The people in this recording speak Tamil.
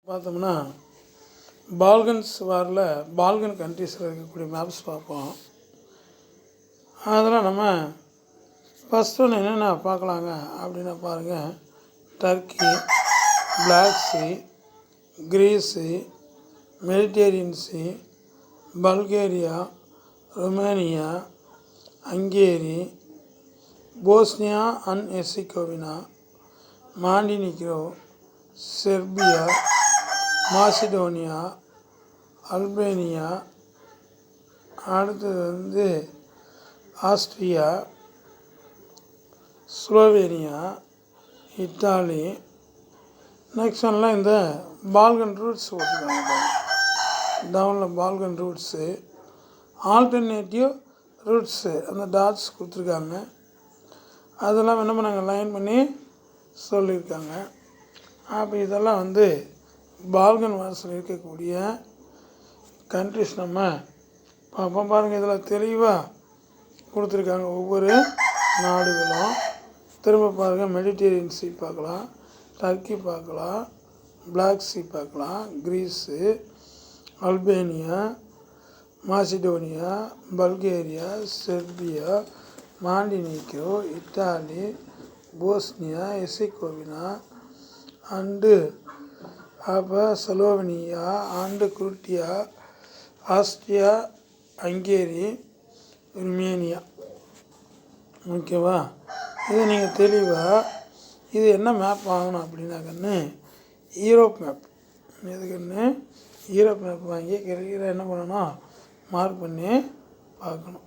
பார்த்தோம்னா பால்கன்ஸ் வாரில் பால்கன் கண்ட்ரீஸில் இருக்கக்கூடிய மேப்ஸ் பார்ப்போம். அதெல்லாம் நம்ம ஃபஸ்ட் ஒன்று என்னென்ன பார்க்கலாங்க அப்படின்னா பாருங்கள், Turkey, Black Sea, Greece, Mediterranean Sea, Bulgaria, Romania, Hungary, Bosnia and Herzegovina, Montenegro, Serbia, Macedonia, Albania, அடுத்தது ஆஸ்ட்ரியா, ஸ்லோவேனியா, இத்தாலி. நெக்ஸ்ட் ஒன்லாம் இந்த பால்கன் ரூட்ஸ் போட்டுருக்காங்க. டவுனில் பால்கன் ரூட்ஸு, ஆல்டர்னேட்டிவ் ரூட்ஸு அந்த டாட்ஸ் கொடுத்துருக்காங்க. அதெல்லாம் என்ன பண்ணாங்க, லைன் பண்ணி சொல்லியிருக்காங்க. அப்போ இதெல்லாம் பால்கன் வாரஸில் இருக்கக்கூடிய கண்ட்ரிஸ் நம்ம பார்ப்போம். பாருங்கள், இதில் தெளிவாக கொடுத்துருக்காங்க ஒவ்வொரு நாடுகளும். திரும்ப பாருங்கள், மெடிட்டேரியன் சி பார்க்கலாம், டர்க்கி பார்க்கலாம், பிளாக் சி பார்க்கலாம், Greece, Albania, Macedonia, Bulgaria, Serbia, Montenegro, Italy, Bosnia, Herzegovina and அப்போ Slovenia and Croatia, Austria, Hungary, Romania. ஓகேவா? இது நீங்கள் தெளிவாக இது என்ன மேப் வாங்கணும் அப்படின்னாக்கன்னு யூரோப் மேப். எதுக்குன்னு யூரோப் மேப் வாங்கி கிரிக்கிற என்ன பண்ணணும், மார்க் பண்ணி பார்க்கணும்.